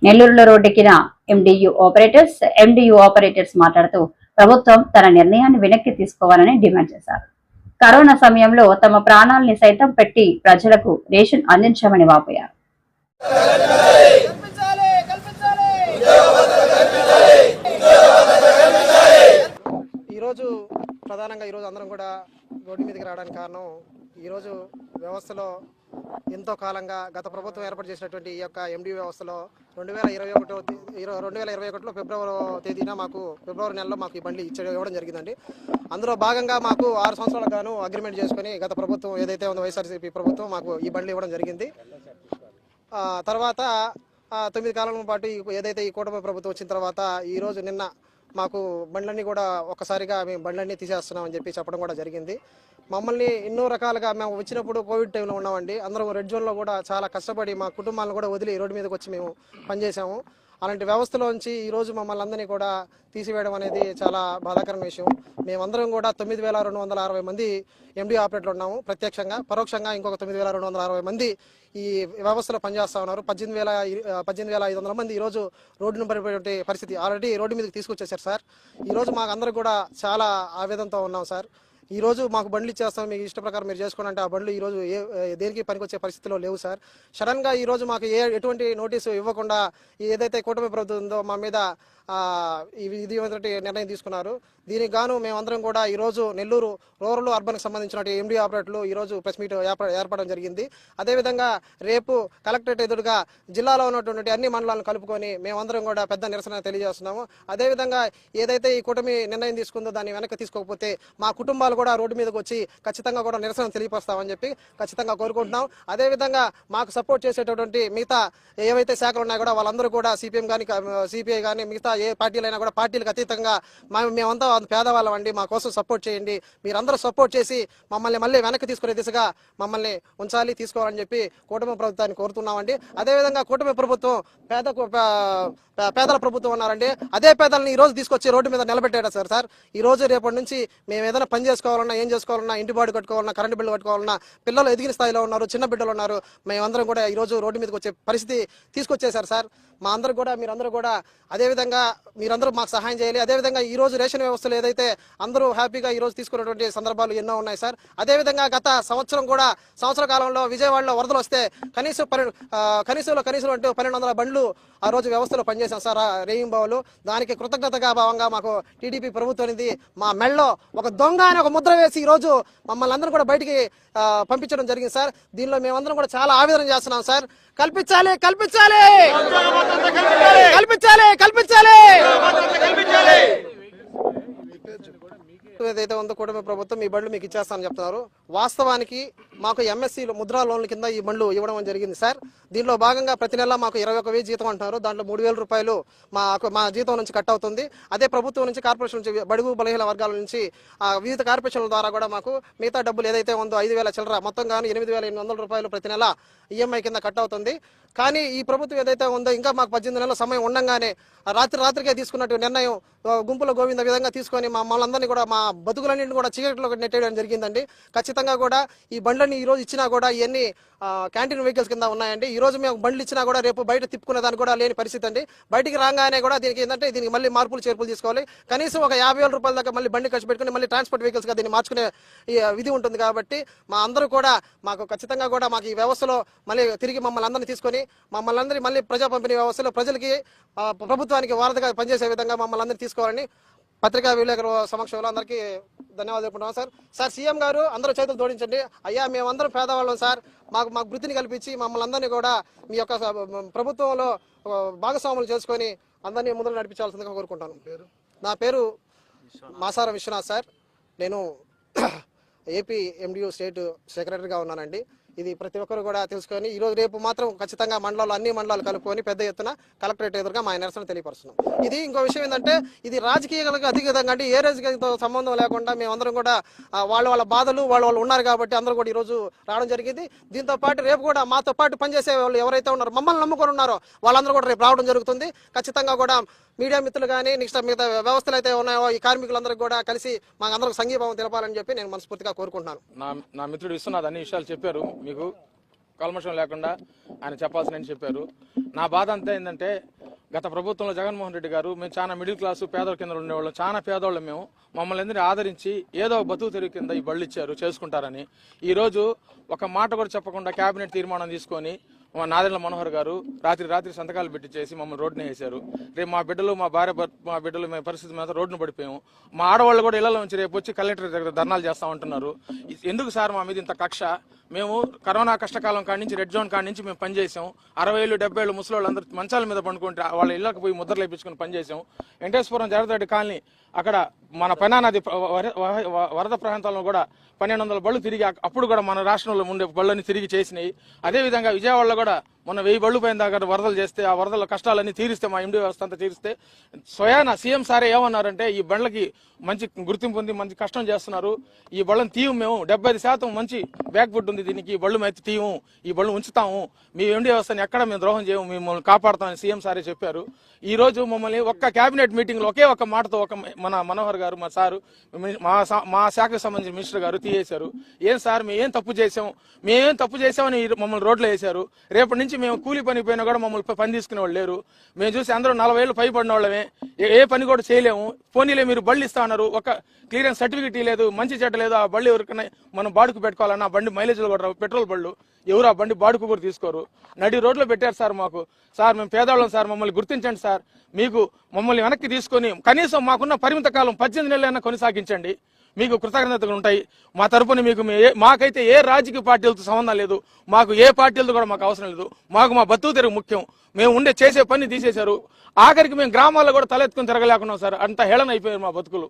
నెల్లూరులో రోడ్డెక్కిన MDU operators మాట్లాడుతూ ప్రభుత్వం తన నిర్ణయాన్ని వెనక్కి తీసుకోవాలని డిమాండ్ చేశారు. కరోనా సమయంలో తమ ప్రాణాల్ని సైతం పెట్టి ప్రజలకు రేషన్ అందించామని వాపోయారు. ఈరోజు ప్రధానంగా అందరం కూడా రోడ్డు మీదకి రావడానికి కారణం ఈరోజు వ్యవస్థలో ఎంతో కాలంగా గత ప్రభుత్వం ఏర్పాటు చేసినటువంటి ఈ యొక్క ఎండి వ్యవస్థలో 2021లో ఫిబ్రవరి నెలలో మాకు ఈ బండి ఇవ్వడం జరిగిందండి. అందులో భాగంగా మాకు 6 సంవత్సరాలకు గాను అగ్రిమెంట్ చేసుకుని గత ప్రభుత్వం ఏదైతే ఉందో వైఎస్ఆర్సీపీ ప్రభుత్వం మాకు ఈ బండ్లు ఇవ్వడం జరిగింది. తర్వాత 9 కాలం పాటు ఏదైతే ఈ కూటమి ప్రభుత్వం వచ్చిన తర్వాత ఈరోజు నిన్న మాకు బండ్లన్నీ కూడా ఒక్కసారిగా మేము బండ్లన్నీ తీసేస్తున్నామని చెప్పి చెప్పడం కూడా జరిగింది. మమ్మల్ని ఎన్నో రకాలుగా మేము వచ్చినప్పుడు కోవిడ్ టైంలో ఉన్నామండి. అందరం రెడ్ జోన్లో కూడా చాలా కష్టపడి మా కుటుంబాలను కూడా వదిలి రోడ్డు మీదకి వచ్చి మేము పనిచేసాము. అలాంటి వ్యవస్థలోంచి ఈరోజు మమ్మల్ని అందరినీ కూడా తీసివేయడం అనేది చాలా బాధాకరమైన విషయం. మేమందరం కూడా 9,260 మంది ఎండి ఆపరేటర్లు ఉన్నాము. ప్రత్యక్షంగా పరోక్షంగా ఇంకొక 9,260 మంది ఈ వ్యవస్థలో పనిచేస్తూ ఉన్నారు. 18,500 మంది ఈరోజు రోడ్డును పడిపోయే పరిస్థితి ఆల్రెడీ రోడ్డు మీదకి తీసుకొచ్చేసారు సార్. ఈరోజు మాకు అందరూ కూడా చాలా ఆవేదనతో ఉన్నాం సార్. ఈ రోజు మాకు బండ్లు ఇచ్చేస్తాం, మీకు ఇష్ట ప్రకారం మీరు చేసుకోండి అంటే ఆ బండ్లు ఈ రోజు దేనికి పనికొచ్చే పరిస్థితిలో లేవు సార్. సడన్ గా ఈ రోజు మాకు ఎటువంటి నోటీసు ఇవ్వకుండా ఏదైతే కూటమి ప్రభుత్వం ఉందో మా మీద ఇది నిర్ణయం తీసుకున్నారు. దీనికి గాను మేమందరం కూడా ఈరోజు నెల్లూరు రూరల్ అర్బన్కి సంబంధించిన ఎండి ఆపరేటర్లు ఈరోజు ప్రెస్ మీట్ ఏర్పడడం జరిగింది. అదేవిధంగా రేపు కలెక్టరేట్ ఎదురుగా జిల్లాలో ఉన్నటువంటి అన్ని మండలాలను కలుపుకొని మేమందరం కూడా పెద్ద నిరసన తెలియజేస్తున్నాము. అదేవిధంగా ఏదైతే ఈ కూటమి నిర్ణయం తీసుకుందో దాన్ని వెనక్కి తీసుకోకపోతే మా కుటుంబాలు కూడా రోడ్డు మీదకి వచ్చి ఖచ్చితంగా కూడా నిరసన తెలియపరుస్తామని చెప్పి ఖచ్చితంగా కోరుకుంటున్నాం. అదేవిధంగా మాకు సపోర్ట్ చేసేటటువంటి మిగతా ఏవైతే శాఖలు ఉన్నాయో కూడా వాళ్ళందరూ కూడా సిపిఎం కానీ సిపిఐ కానీ మిగతా ఏ పార్టీలైనా కూడా పార్టీలకు అతీతంగా మేమంతా పేదవాళ్ళం అండి, మా కోసం సపోర్ట్ చేయండి, మీరందరూ సపోర్ట్ చేసి మమ్మల్ని మళ్ళీ వెనక్కి తీసుకునే దిశగా మమ్మల్ని ఉంచాలి, తీసుకోవాలని చెప్పి కూటమి ప్రభుత్వాన్ని కోరుతున్నామండి. అదేవిధంగా కూటమి ప్రభుత్వం పేదల ప్రభుత్వం ఉన్నారండి. అదే పేదలను ఈ రోజు తీసుకొచ్చి రోడ్డు మీద నిలబెట్టాడు సార్. ఈ రోజు రేపటి నుంచి మేము ఏదైనా పని చేసుకోవాలన్నా, ఏం చేసుకోవాలన్నా, ఇంటి బాడు కట్టుకోవాలన్నా, కరెంటు బిల్లు కట్టుకోవాలన్నా, పిల్లలు ఎదిగిన స్థాయిలో ఉన్నారు, చిన్న బిడ్డలు ఉన్నారు, మేమందరం కూడా ఈ రోజు రోడ్డు మీదకి వచ్చే పరిస్థితి తీసుకొచ్చేసారు సార్. మా అందరూ కూడా మీరందరూ కూడా అదేవిధంగా మీరందరూ మాకు సహాయం చేయాలి. అదేవిధంగా ఈ రోజు రేషన్ వ్యవస్థలు ఏదైతే అందరూ హ్యాపీగా ఈ రోజు తీసుకున్నటువంటి సందర్భాలు ఎన్నో ఉన్నాయి సార్. అదేవిధంగా గత సంవత్సర కాలంలో విజయవాడలో వరదలు వస్తే కనీసం అంటే 1200 బండ్లు ఆ రోజు వ్యవస్థలో పనిచేశాం సార్ రేయింబావులు. దానికి కృతజ్ఞతగా భావంగా మాకు టీడీపీ ప్రభుత్వం అనేది మా మెళ్ళలో ఒక దొంగ అని ఒక ముద్ర వేసి ఈ రోజు మమ్మల్ని అందరూ కూడా బయటికి పంపించడం జరిగింది సార్. దీనిలో మేమందరం కూడా చాలా ఆవేదన చేస్తున్నాం సార్. కల్పించాలి కల్పించాలి కల్పించాలి కల్పించాలి ఏదైతే ఉందో కూటమి ప్రభుత్వం ఈ బండ్లు మీకు ఇచ్చేస్తానని చెప్తున్నారు. వాస్తవానికి మాకు ఎంఎస్సీ ముద్రా లోన్ల కింద ఈ బండ్లు ఇవ్వడం జరిగింది సార్. దీనిలో భాగంగా ప్రతి నెల మాకు 21,000 జీతం అంటున్నారు. దాంట్లో 3,000 రూపాయలు మా జీతం నుంచి కట్ అవుతుంది. అదే ప్రభుత్వం నుంచి కార్పొరేషన్ నుంచి బడుగు బలహీన వర్గాల నుంచి వివిధ కార్పొరేషన్ల ద్వారా కూడా మాకు మిగతా డబ్బులు ఏదైతే ఉందో 5,000 చిల్లర మొత్తం గాను 8,800 రూపాయలు ప్రతి నెల ఈఎంఐ కింద కట్ అవుతుంది. కానీ ఈ ప్రభుత్వం ఏదైతే ఉందో ఇంకా మాకు 18 నెలల సమయం ఉండగానే రాత్రికే తీసుకున్నట్టు నిర్ణయం గుంపుల గోవింద విధంగా తీసుకొని మమ్మల్ని అందరినీ కూడా మా బతుకులన్నింటినీ కూడా చీకట్లో నెట్టేయడం జరిగిందండి. ఖచ్చితంగా కూడా ఈ బండ్లని ఈ రోజు ఇచ్చినా కూడా ఇవన్నీ క్యాంటీన్ వెహికల్స్ కింద ఉన్నాయండి. ఈ రోజు మేము బండ్లు ఇచ్చినా కూడా రేపు బయట తిప్పుకునే దానికి కూడా లేని పరిస్థితి అండి. బయటికి రాగానే కూడా దీనికి మళ్ళీ మార్పులు చేర్పులు తీసుకోవాలి. కనీసం ఒక 50,000 రూపాయల దాకా మళ్ళీ బండి ఖర్చు పెట్టుకుని మళ్ళీ ట్రాన్స్పోర్ట్ వెహికల్స్ గా దీన్ని మార్చుకునే విధి ఉంటుంది. కాబట్టి మా అందరూ కూడా మాకు ఖచ్చితంగా కూడా మాకు ఈ వ్యవస్థలో మళ్ళీ తిరిగి మమ్మల్ని అందరినీ తీసుకొని మమ్మల్ని అందరినీ మళ్ళీ ప్రజా పంపిణీ వ్యవస్థలో ప్రజలకి ప్రభుత్వానికి వారధిగా పనిచేసే విధంగా మమ్మల్ని అందరినీ తీసుకోవాలని పత్రికా విలేకరుల సమక్షంలో అందరికీ ధన్యవాదాలు చెప్పుకుంటున్నాం సార్. సీఎం గారు అందరూ చేతులు జోడించండి. అయ్యా మేమందరం పేదవాళ్ళం సార్, మాకు వృత్తిని కల్పించి మమ్మల్ని అందరినీ కూడా మీ యొక్క ప్రభుత్వంలో భాగస్వాములు చేసుకొని అందరినీ ముందుకు నడిపించాల్సిందిగా కోరుకుంటాను. నా పేరు మాసార విశ్వనాథ్ సార్. నేను ఏపీ ఎండియు స్టేట్ సెక్రటరీగా ఉన్నానండి. ఇది ప్రతి ఒక్కరు కూడా తెలుసుకొని ఈ రోజు రేపు మాత్రం ఖచ్చితంగా అన్ని మండలాలు కలుపుకొని పెద్ద ఎత్తున కలెక్టరేట్ ఎదురుగా మా నిరసన తెలియపరుస్తున్నాం. ఇది ఇంకో విషయం ఏంటంటే ఇది రాజకీయాలకు అధికంగా అంటే ఏ రాజకీయంతో సంబంధం లేకుండా మేమందరం కూడా వాళ్ళ బాధలు వాళ్ళు ఉన్నారు కాబట్టి అందరూ కూడా ఈ రోజు రావడం జరిగింది. దీంతో పాటు రేపు కూడా మాతో పాటు పనిచేసే వాళ్ళు ఎవరైతే ఉన్నారో మమ్మల్ని నమ్ముకొని ఉన్నారో వాళ్ళందరూ కూడా రేపు రావడం జరుగుతుంది. ఖచ్చితంగా కూడా మీడియా మిత్రులు కానీ నెక్స్ట్ మిగతా వ్యవస్థలు అయితే ఉన్నాయో ఈ కార్మికులందరూ కూడా కలిసి మాకందరికి సంఘీభావం తెలపాలని చెప్పి నేను మనస్ఫూర్తిగా కోరుకుంటున్నాను. నా మిత్రుడు విశ్వనాథ్ అన్ని విషయాలు చెప్పారు. మీకు కల్మషం లేకుండా ఆయన చెప్పాల్సిన చెప్పారు. నా బాధ అంతా ఏంటంటే గత ప్రభుత్వంలో జగన్మోహన్ రెడ్డి గారు మేము చాలా మిడిల్ క్లాసు పేదల కింద ఉండేవాళ్ళం, చాలా పేదవాళ్ళం మేము. మమ్మల్ని అందరినీ ఆదరించి ఏదో ఒక బతుకు తెరువు కింద ఈ బళ్ళు ఇచ్చారు చేసుకుంటారని. ఈ రోజు ఒక మాట కూడా చెప్పకుండా కేబినెట్ తీర్మానం తీసుకొని మా నాదెండ్ల మనోహర్ గారు రాత్రి సంతకాలు పెట్టి చేసి మమ్మల్ని రోడ్డున వేశారు. రేపు మా బిడ్డలు, మా భార్య, మా బిడ్డలు మేము పరిస్థితి మీద రోడ్డున పడిపోయాము. మా ఆడవాళ్ళు కూడా ఇళ్లలో నుంచి రేపు వచ్చి కలెక్టర్ దగ్గర ధర్నాలు చేస్తా ఉంటున్నారు. ఎందుకు సార్ మా మీద ఇంత కక్ష? మేము కరోనా కష్టకాలం కాడి నుంచి రెడ్ జోన్ కాడి నుంచి మేము పనిచేసాం. 60 ఏళ్ళు 70 ఏళ్ళు ముసలి అందరూ మంచాల మీద పండుకుంటే వాళ్ళ ఇళ్లకు పోయి ముద్రలు వేయించుకుని పనిచేసాం. వెంకటేశ్వరం జగదరెడ్డి కాలనీ అక్కడ మన పెన్నా నది వరద ప్రాంతాల్లో కూడా 1200 బళ్ళు తిరిగి అప్పుడు కూడా మన రాష్ట్రంలో ఉండే బళ్ళని తిరిగి చేసినాయి. అదేవిధంగా విజయవాడలో కూడా మొన్న 1000 బళ్ళు పైన దాకా వరదలు చేస్తే ఆ వరదల కష్టాలన్నీ తీరిస్తే మా ఎండి వ్యవస్థ అంతా తీరిస్తే స్వయాన సీఎం సారే ఏమన్నారంటే ఈ బళ్ళకి మంచి గుర్తింపు ఉంది, మంచి కష్టం చేస్తున్నారు, ఈ బళ్ళని తీయం, మేము 75% మంచి బ్యాక్ ఫుడ్ ఉంది దీనికి, ఈ బళ్ళు అయితే తీయము, ఈ బళ్ళు ఉంచుతాము, మీ ఎండి వ్యవస్థని ఎక్కడ మేము ద్రోహం చేయము, మిమ్మల్ని కాపాడుతామని సీఎం సారే చెప్పారు. ఈ రోజు మమ్మల్ని ఒక్క కేబినెట్ మీటింగ్ లో ఒకే ఒక మాటతో మన మనోహర్ గారు మా సారు మా శాఖకు సంబంధించిన మినిస్టర్ గారు తీయేశారు. ఏం సార్ మేమేం తప్పు చేసామని మమ్మల్ని రోడ్లో వేశారు. రేపటి నుంచి మేము కూలీ పని పోయినా కూడా మమ్మల్ని పని తీసుకునే వాళ్ళు లేరు. మేము చూసి అందరూ 40 ఏళ్ళు పైబడిన వాళ్ళమే, ఏ పని కూడా చేయలేము. పోనీలే మీరు బళ్ళు ఇస్తా ఉన్నారు, ఒక క్లియరెన్స్ సర్టిఫికేట్ లేదు, మంచి చెడ్డ లేదు. ఆ బళ్ళు ఎవరికైనా మనం బాడుకు పెట్టుకోవాలన్నా బండి మైలేజ్లు కూడా పెట్రోల్ బళ్ళు ఎవరు ఆ బండి బాడుకు కూడా తీసుకోరు. నడి రోడ్లో పెట్టారు సార్ మాకు. సార్ మేము పేదవాళ్ళం సార్, మమ్మల్ని గుర్తించండి సార్. మీకు మమ్మల్ని వెనక్కి తీసుకొని కనీసం మాకున్న పరిమిత కాలం 18 నెలలైనా కొనసాగించండి, మీకు కృతజ్ఞతలు ఉంటాయి. మా తరపున మాకైతే ఏ రాజకీయ పార్టీలతో సంబంధం లేదు, మాకు ఏ పార్టీలతో కూడా మాకు అవసరం లేదు. మాకు మా బతుకు తెరుగు ముఖ్యం. మేము చేసే పని తీసేశారు. ఆఖరికి మేము గ్రామాల్లో కూడా తలెత్తుకుని తిరగలేకున్నాం సార్. అంత హేళన అయిపోయారు మా బతుకులు.